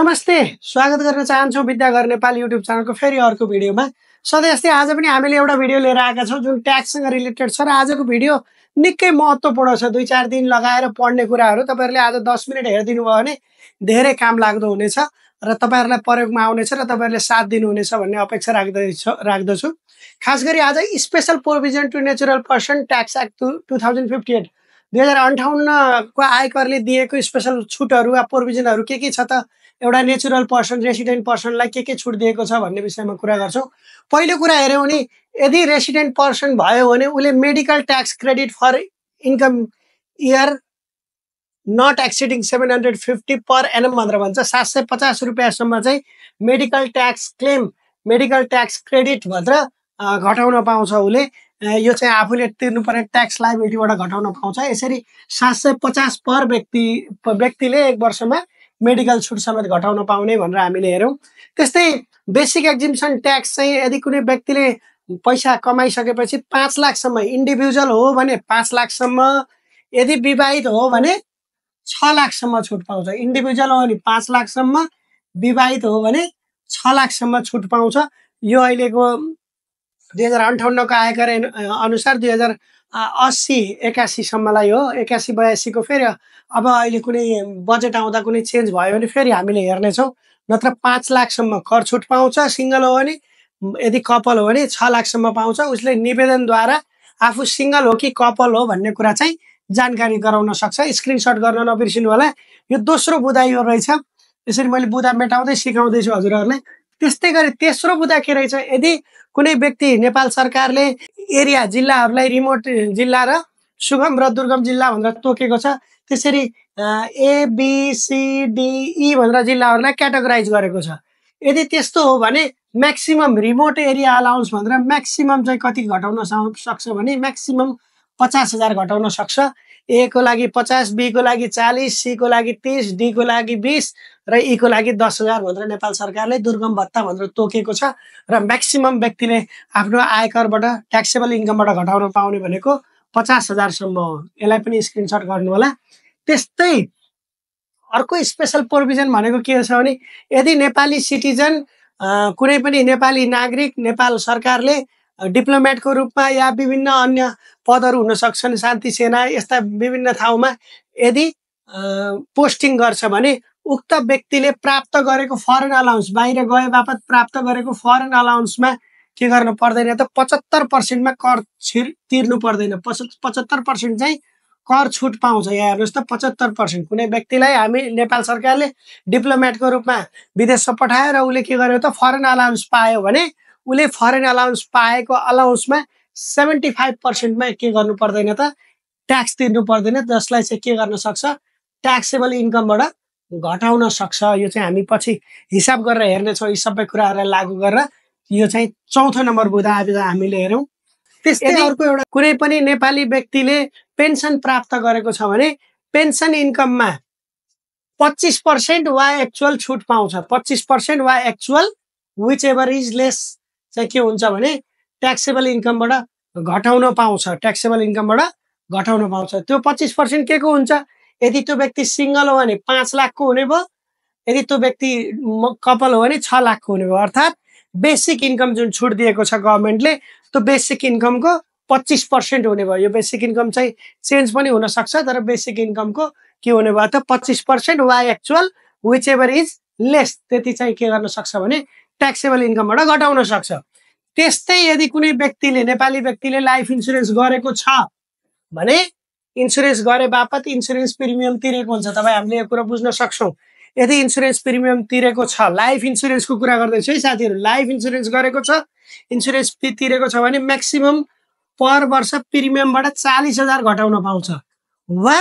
नमस्ते, स्वागत गर्न चाहन्छु विद्याघर नेपाल युट्युब च्यानलको फेरि अर्को भिडियोमा। सधैँ जस्तै आज पनि हामीले एउटा भिडियो लिएर आएका छौँ जुन ट्याक्ससँग रिलेटेड छ र आजको भिडियो निकै महत्त्वपूर्ण छ। 2-4 दिन लगाएर पढ्ने कुराहरू तपाईहरुले आज 10 मिनेट हेरिदिनु भयो भने धेरै काम लाग्दो हुनेछ र तपाईहरुलाई प्रयोगमा आउनेछ र तपाईहरुले साथ दिनुहुनेछ भन्ने अपेक्षा राख्दछु। खास गरी आज special provision to natural person tax act 2058 2058 को आयकरले दिएको स्पेशल छुटहरू वा प्रोभिजनहरू के छ त एउटा नेचुरल पर्सन रेसिडेन्ट पर्सनलाई के छुट दिएको छ भन्ने विषयमा कुरा गर्छौं। पहिलो कुरा हेर्यौं भने यदि रेसिडेन्ट पर्सन भयो भने उले medical tax credit for income year not exceeding 750 per annum भनेर भन्छ। 750 रुपैयाँसम्म चाहिँ medical tax claim medical tax credit भनेर घटाउन पाउँछ उले। यो चाहिँ आफूले तिर्नुपर्ने ट्याक्स लायबिलिटीबाट घटाउन पाउँछ। यसरी 750 पर व्यक्तिले एक वर्षमा मेडिकल छुट समेत घटाउन पाउने भनेर हामीले हेर्यौं। त्यस्तै बेसिक एक्जिम्सन ट्याक्स चाहिँ यदि कुनै व्यक्तिले पैसा कमाइसकेपछि 5 लाखसम्म इन्डिभिजुअल हो भने 5 लाखसम्म, यदि विवाहित हो भने 6 लाखसम्म छुट पाउँछ। इन्डिभिजुअल हो भने 5 लाखसम्म, विवाहित हो भने 6 लाखसम्म छुट पाउँछ। यो अहिलेको 2058 को आयकर अनुसार 2080-81 सम्मलाई हो। 81-82 को फेरि अब अहिले कुनै बजेट आउँदा कुनै चेन्ज भयो भने फेरि हामीले हेर्ने छौं। नत्र 5 लाखसम्म कर छुट पाउँछ। सिंगल हो भने, यदि कपल हो भने 6 लाखसम्म पाउँछ। उसले निवेदनद्वारा आफू सिंगल हो कि कपल हो भन्ने कुरा चाहिँ जानकारी गराउन सक्छ। स्क्रिनशट गर्न नबिर्सिनु होला। यो दोस्रो बुँदा यो रहेछ। यसरी मैले बुँदा मेटाउँदै सिकाउँदैछु हजुरहरुलाई। त्यस्तै गरी तेस्रो बुँदा के रहेछ, यदि कुनै व्यक्ति नेपाल सरकारले एरिया जिल्लाहरूलाई रिमोट जिल्ला र सुगम र दुर्गम जिल्ला भनेर तोकेको छ। त्यसरी A B C D E भनेर जिल्लाहरूलाई क्याटेगोराइज गरेको छ। यदि त्यस्तो हो भने म्याक्सिमम रिमोट एरिया अलाउन्स भनेर म्याक्सिमम चाहिँ कति घटाउन सक्छ भने म्याक्सिमम 50,000 घटाउन सक्छ। ए को लागि 50, बी को लागि 40, सी को लागि 30, डी को लागि 20 र ई को लागि 10,000 भनेर नेपाल सरकारले दुर्गम भत्ता भनेर तोकेको छ। र म्याक्सिमम व्यक्तिले आफ्नो आयकरबाट ट्याक्सेबल इन्कमबाट घटाउन पाउने भनेको 50,000 सम्म हो। यसलाई पनि स्क्रिनशट गर्नु होला। त्यस्तै अर्को स्पेशल प्रोभिजन भनेको के छ भने यदि नेपाली सिटिजन कुनै पनि नेपाली नागरिक नेपाल सरकारले डिप्लोमेटको रूपमा या विभिन्न अन्य पदहरू हुन सक्छन्, शान्ति सेना यस्ता विभिन्न ठाउँमा यदि पोस्टिङ गर्छ भने उक्त व्यक्तिले प्राप्त गरेको फरेन अलाउन्स, बाहिर गए बापत प्राप्त गरेको फरेन अलाउन्समा के गर्न पर्दैन त 75% मा कर तिर्नु पर्दैन। 75% चाहिँ कर छुट पाउँछ। यहाँ हेर्नुस् त 75%। कुनै व्यक्तिलाई हामी नेपाल सरकारले डिप्लोमेटको रूपमा विदेशमा पठायो र उले के गर्यो त फरेन अलाउन्स पायो भने उले फरेन अलाउन्स पाएको अलाउन्समा 75% मा के गर्नु पर्दैन त ट्याक्स तिर्नु पर्दैन, जसलाई चाहिँ के गर्न सक्छ ट्याक्सेबल इन्कमबाट घटाउन सक्छ। यो चाहिँ हामी पछि हिसाब गरेर हेर्ने छौं। यी सबै कुराहरुलाई लागू गरेर यो चाहिँ चौथो नम्बर बुँदा हामीले हेर्यौं। त्यस्तै अर्को एउटा कुनै पनि नेपाली व्यक्तिले पेन्सन प्राप्त गरेको छ भने पेन्सन इन्कममा 25% वा एक्चुअल छुट पाउँछ। 25% वा actual whichever is less चाहिँ के हुन्छ भने ट्याक्सेबल इन्कमबाट घटाउन पाउँछ। ट्याक्सेबल इन्कमबाट घटाउन पाउँछ। त्यो 25% के को हुन्छ, यदि त्यो व्यक्ति सिंगल हो भने 5 लाख को हुने भयो, यदि त्यो व्यक्ति कपल हो भने 6 लाख को हुने भयो। अर्थात् बेसिक इन्कम जुन छुट दिएको छ गभर्नमेन्टले त्यो बेसिक इन्कमको 25% हुने भयो। यो बेसिक इन्कम चाहिँ चेन्ज पनि हुन सक्छ, तर बेसिक इन्कमको के हुने भयो त 25% वा actual whichever is lace त्यति चाहिँ के गर्न सक्छ भने ट्याक्सेबल इन्कमबाट घटाउन सक्छ। त्यस्तै यदि कुनै व्यक्तिले नेपाली व्यक्तिले लाइफ इन्स्योरेन्स गरेको छ भने इन्स्योरेन्स गरे बापत इन्स्योरेन्स प्रिमियम तिरेको हुन्छ। तपाई हामीले यो कुरा बुझ्न सक्छौं। यदि इन्स्योरेन्स प्रिमियम तिरेको छ, लाइफ इन्स्योरेन्सको कुरा गर्दैछु है साथीहरु, लाइफ इन्स्योरेन्स गरेको छ, इन्स्योरेन्स तिरेको छ भने म्याक्सिमम पर वर्ष प्रिमियमबाट 40,000 घटाउन पाउँछ वा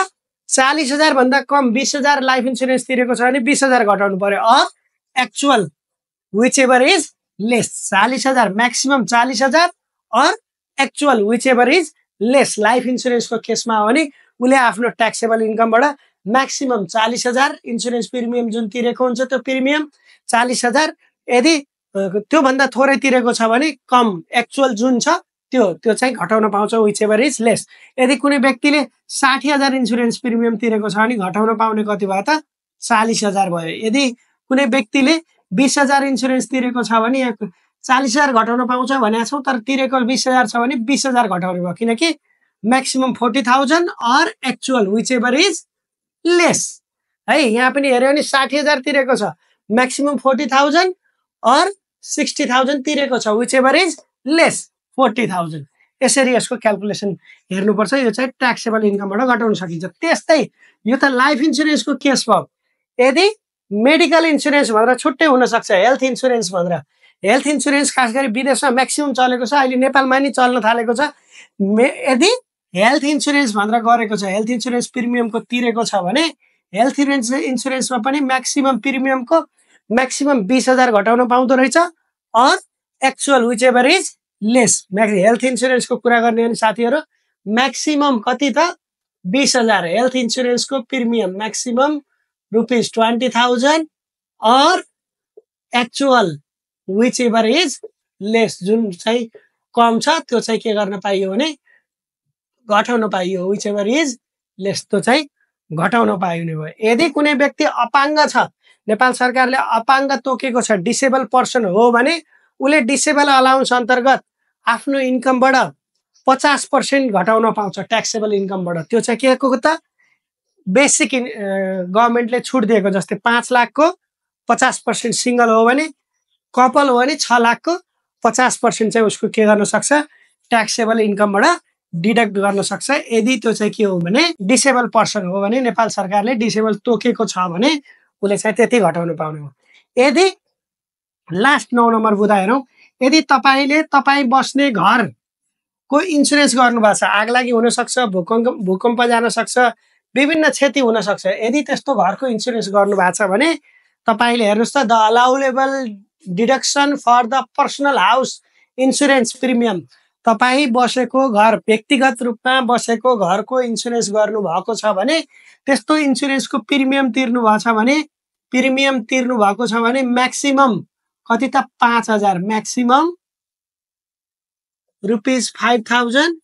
40,000 भन्दा कम 20,000 लाइफ इन्स्योरेन्स तिरेको छ भने 20,000 घटाउनु पर्यो। Actual whichever is less 40,000 maximum 40,000 or actual whichever is less life इन्स्योरेन्सको केसमा हो भने उले आफ्नो ट्याक्सेबल इन्कमबाट म्याक्सिमम 40,000 इन्स्योरेन्स प्रिमियम जुन तिरेको हुन्छ त्यो प्रिमियम 40,000, यदि त्यो भन्दा थोरै तिरेको छ भने कम एक्चुअल जुन छ त्यो चाहिँ घटाउन पाउँछ व्हिच एभर इज लेस। यदि कुनै व्यक्तिले 60,000 इन्स्योरेन्स प्रिमियम तिरेको छ भने घटाउन पाउने कति भयो त 40,000 भयो। यदि कुनै व्यक्तिले 20,000 इन्सुरेन्स तिरेको छ भने 40,000 घटाउन पाउँछ भनेको छौँ, तर तिरेको 20,000 छ भने 20,000 घटाउने भयो, किनकि maximum 40,000 or actual whichever is less है। यहाँ पनि हेऱ्यो भने 60,000 तिरेको छ, म्याक्सिमम 40,000 अर 60,000 तिरेको छ, विच एभर इज लेस 40,000। यसरी यसको क्यालकुलेसन हेर्नुपर्छ। यो चाहिँ ट्याक्सेबल इन्कमबाट घटाउन सकिन्छ। त्यस्तै यो त लाइफ इन्सुरेन्सको केस भयो। यदि मेडिकल इन्सुरेन्स भनेर छुट्टै हुनसक्छ, हेल्थ इन्सुरेन्स भनेर। हेल्थ इन्सुरेन्स खास गरी विदेशमा म्याक्सिमम चलेको छ, अहिले नेपालमा नि चल्न थालेको छ। यदि हेल्थ इन्सुरेन्स भनेर गरेको छ, हेल्थ इन्सुरेन्स प्रिमियमको तिरेको छ भने हेल्थ इन्सुरेन्समा पनि म्याक्सिमम प्रिमियमको म्याक्सिमम 20,000 घटाउन पाउँदो रहेछ, or actual whichever is less. Health इन्सुरेन्सको कुरा गर्ने भने साथीहरू म्याक्सिमम कति त 20,000 हेल्थ इन्सुरेन्सको premium maximum ₹20,000 or actual whichever is less. जुन चाहिँ कम छ त्यो चाहिँ के गर्न पाइयो भने घटाउन पाइयो, विच एभर इज लेस त्यो चाहिँ घटाउन पाइने भयो। यदि कुनै व्यक्ति अपाङ्ग छ, नेपाल सरकारले अपाङ्ग तोकेको छ, डिसेबल पर्सन हो भने उसले डिसेबल अलाउन्स अन्तर्गत आफ्नो इन्कमबाट 50% घटाउन पाउँछ ट्याक्सेबल इन्कमबाट। त्यो चाहिँ के को त बेसिक गभर्मेन्टले छुट दिएको, जस्तै 5 लाखको 50% सिङ्गल हो भने, कपल हो भने 6 लाखको 50% चाहिँ उसको के गर्न सक्छ ट्याक्सेबल इन्कमबाट डिडक्ट गर्न सक्छ। यदि त्यो चाहिँ के हो भने डिसेबल पर्सन हो भने, नेपाल सरकारले डिसेबल तोकेको छ भने उसले चाहिँ त्यति घटाउन पाउने हो। यदि लास्ट 9 नम्बर बुँदा हेरौँ, यदि तपाईँले तपाईँ बस्ने घरको इन्सुरेन्स गर्नुभएको छ, आगलागी हुनसक्छ, भूकम्प जान सक्छ, विभिन्न क्षति हुनसक्छ, यदि त्यस्तो घरको इन्सुरेन्स गर्नुभएको छ भने तपाईँले हेर्नुहोस् त, the allowable deduction for the personal house insurance premium, तपाईँ बसेको घर, व्यक्तिगत रूपमा बसेको घरको इन्सुरेन्स गर्नुभएको छ भने त्यस्तो इन्सुरेन्सको प्रिमियम तिर्नु भएको छ भने म्याक्सिमम कति त 5,000, maximum ₹5,000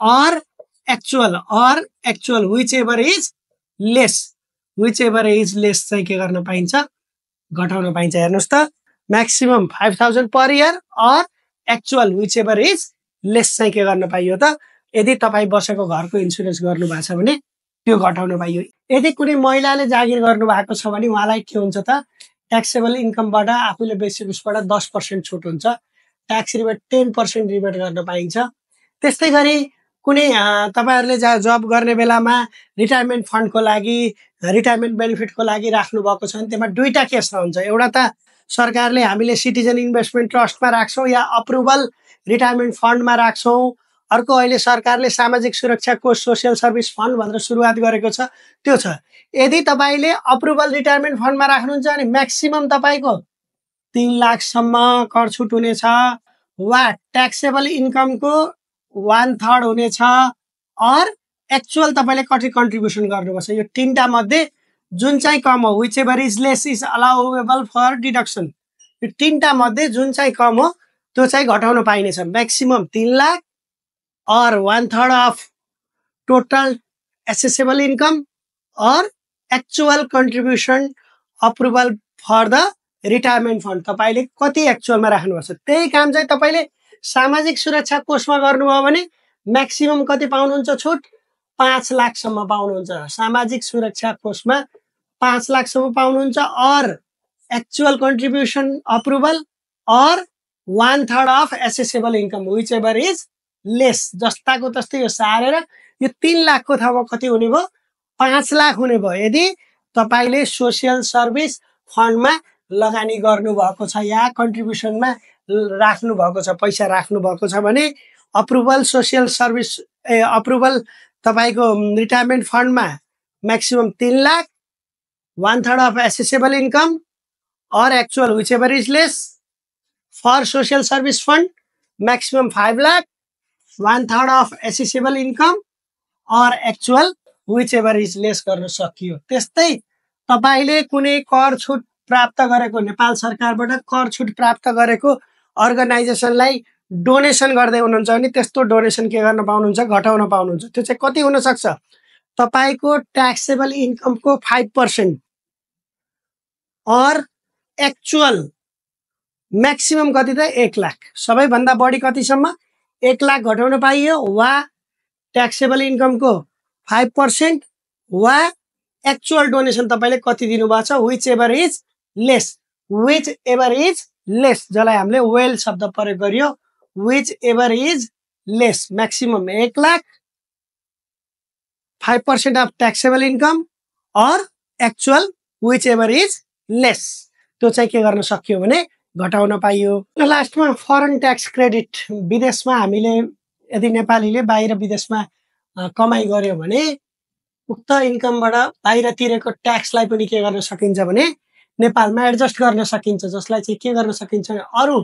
or actual whichever is less चाहिँ के गर्न पाइन्छ घटाउन पाइन्छ। हेर्नुहोस् त, maximum 5,000 per year or actual whichever is less चाहिँ के गर्न पाइयो त, यदि तपाईँ बसेको घरको इन्सुरेन्स गर्नुभएको छ भने त्यो घटाउन पाइयो। यदि कुनै महिलाले जागिर गर्नुभएको छ भने उहाँलाई के हुन्छ त, ट्याक्सेबल इन्कमबाट आफूले बेचेको उसबाट 10% छुट हुन्छ, ट्याक्स रिबेट 10% रिबेट गर्न पाइन्छ। त्यस्तै गरी कुनै तपाईँहरूले जब गर्ने बेलामा रिटायरमेन्ट फन्डको लागि, रिटायरमेन्ट बेनिफिटको लागि राख्नुभएको छ भने त्यसमा दुईवटा केसमा हुन्छ। एउटा त सरकारले हामीले सिटिजन इन्भेस्टमेन्ट ट्रस्टमा राख्छौँ या अप्रुभल रिटायरमेन्ट फन्डमा राख्छौँ। अर्को अहिले सरकारले सामाजिक सुरक्षा कोष सोसियल सर्भिस फन्ड भनेर सुरुवात गरेको छ, त्यो छ। यदि तपाईँले अप्रुभल रिटायरमेन्ट फन्डमा राख्नुहुन्छ भने म्याक्सिमम तपाईँको 3 लाखसम्म कर छुट हुनेछ, वा ट्याक्सेबल इन्कमको 1/3 हुनेछ, अर एक्चुअल तपाईँले कति कन्ट्रिब्युसन गर्नुपर्छ। यो तीनटा मध्ये जुन चाहिँ कम हो, whichever is less is allowable for deduction. यो तीनटा मध्ये जुन चाहिँ कम हो त्यो चाहिँ घटाउन पाइनेछ। Maximum 3 lakh or 1/3 of total assessable income or actual contribution approval for the retirement fund. तपाईँले कति एक्चुअलमा राख्नुपर्छ, त्यही काम चाहिँ तपाईँले सामाजिक सुरक्षा कोषमा गर्नुभयो भने म्याक्सिमम कति पाउनुहुन्छ छुट, 5 लाखसम्म पाउनुहुन्छ। सामाजिक सुरक्षा कोषमा 5 लाखसम्म पाउनुहुन्छ, or actual contribution approval or 1/3 of assessable income whichever is less. जस्ताको तस्तै यो सारेर यो 3 लाखको ठाउँमा कति हुने भयो, 5 लाख हुने भयो। यदि तपाईँले सोसियल सर्भिस फन्डमा लगानी गर्नुभएको छ या कन्ट्रिब्युसनमा राख्नु भएको छ, पैसा राख्नु भएको छ भने अप्रुभल सोसियल सर्भिस अप्रुभल तपाईँको रिटायरमेन्ट फन्डमा maximum 3 lakh, 1/3 of assessable income or actual whichever is less. For social service fund maximum 5 lakh, 1/3 of assessable income or actual whichever is less गर्न सकियो। त्यस्तै तपाईँले कुनै कर छुट प्राप्त गरेको, नेपाल सरकारबाट कर छुट प्राप्त गरेको अर्गनाइजेसनलाई डोनेसन गर्दै हुनुहुन्छ भने त्यस्तो डोनेसन के गर्न पाउनुहुन्छ, घटाउन पाउनुहुन्छ। त्यो चाहिँ कति हुनसक्छ, तपाईँको ट्याक्सेबल इन्कमको 5%, और एक्चुअल मैक्सिमम कति त 1 लाख, सबैभन्दा बढी कतिसम्म 1 लाख घटाउन पाइयो, वा ट्याक्सेबल इन्कमको 5% वा एक्चुअल डोनेसन तपाईँले कति दिनुभएको छ, विच एभर इज लेस, जसलाई हामीले वेल शब्द प्रयोग गरियो, whichever is less, maximum 1 lakh, 5% of taxable income or actual whichever is less, त्यो चाहिँ के गर्न सकियो भने घटाउन पाइयो। लास्टमा फरेन ट्याक्स क्रेडिट, विदेशमा हामीले यदि नेपालीले बाहिर विदेशमा कमाइ गर्यो भने उक्त इन्कमबाट बाहिर तिरेको ट्याक्सलाई पनि के गर्न सकिन्छ भने नेपालमा एडजस्ट गर्न सकिन्छ, जसलाई चाहिँ के गर्न सकिन्छ भने अरू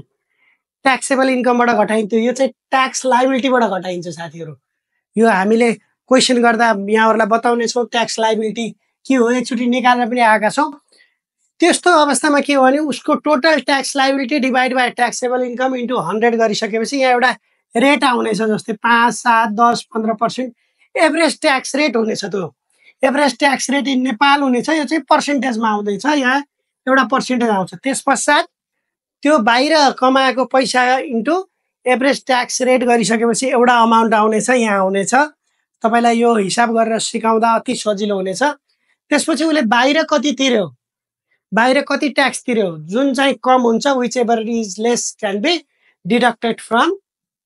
ट्याक्सेबल इन्कमबाट घटाइन्थ्यो, यो चाहिँ ट्याक्स लाइबिलिटीबाट घटाइन्छ साथीहरू। यो हामीले क्वेसन गर्दा यहाँहरूलाई बताउने छौँ ट्याक्स लाइबिलिटी के हो, एकचोटि निकालेर पनि आएका छौँ। त्यस्तो अवस्थामा के हो भने उसको total tax liability divide by taxable income into 100 गरिसकेपछि यहाँ एउटा रेट आउनेछ, जस्तै 5, 7, 10, 15% एभरेज ट्याक्स रेट हुनेछ। त्यो average tax rate in Nepal हुनेछ, यो चाहिँ पर्सेन्टेजमा आउँदैछ, यहाँ एउटा पर्सेन्टेज आउँछ। त्यस पश्चात त्यो बाहिर कमाएको पैसा इन्टु एभरेज ट्याक्स रेट गरिसकेपछि एउटा अमाउन्ट आउनेछ, यहाँ आउनेछ। तपाईँलाई यो हिसाब गरेर सिकाउँदा अति सजिलो हुनेछ। त्यसपछि उसले बाहिर कति तिर्यो, बाहिर कति ट्याक्स तिर्यो, जुन चाहिँ कम हुन्छ, whichever is less can be deducted from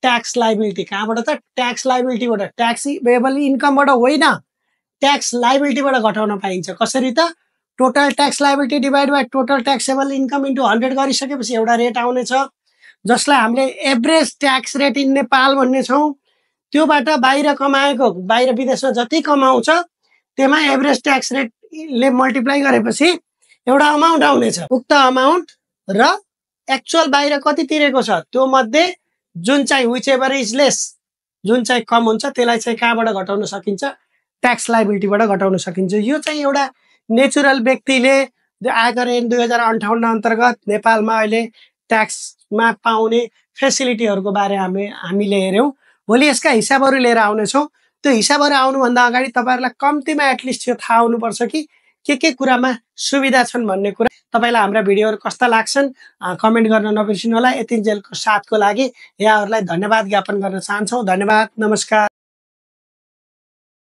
tax liability. कहाँबाट त ट्याक्स लाइबिलिटीबाट, ट्याक्सेबल इन्कमबाट होइन, ट्याक्स लाइबिलिटीबाट घटाउन पाइन्छ। कसरी त, total tax liability divide by total taxable income into 100 गरिसकेपछि एउटा रेट आउनेछ, जसलाई हामीले average tax rate in Nepal भन्ने छौँ। त्योबाट बाहिर कमाएको, बाहिर विदेशमा जति कमाउँछ त्यसमा एभरेज ट्याक्स रेटले मल्टिप्लाई गरेपछि एउटा अमाउन्ट आउनेछ। उक्त अमाउन्ट र एक्चुअल बाहिर कति तिरेको छ त्यो मध्ये जुन चाहिँ विच एभर इज लेस, जुन चाहिँ कम हुन्छ, त्यसलाई चाहिँ कहाँबाट घटाउन सकिन्छ, ट्याक्स लाइबिलिटीबाट घटाउन सकिन्छ। यो चाहिँ एउटा नेचुरल व्यक्तिले आयकर ऐन 2058 अन्तर्गत नेपालमा अहिले ट्याक्समा पाउने फेसिलिटीहरूको बारे हामीले हेऱ्यौँ। भोलि यसका हिसाबहरू लिएर आउनेछौँ। त्यो हिसाबहरू आउनुभन्दा अगाडि तपाईँहरूलाई कम्तीमा एटलिस्ट यो थाहा हुनुपर्छ कि के कुरामा सुविधा छन् भन्ने कुरा। तपाईँलाई हाम्रा भिडियोहरू कस्ता लाग्छन् कमेन्ट गर्न नबिर्सिनु होला। यतिन्जेलको साथको लागि यहाँहरूलाई धन्यवाद ज्ञापन गर्न चाहन्छौँ। धन्यवाद, नमस्कार।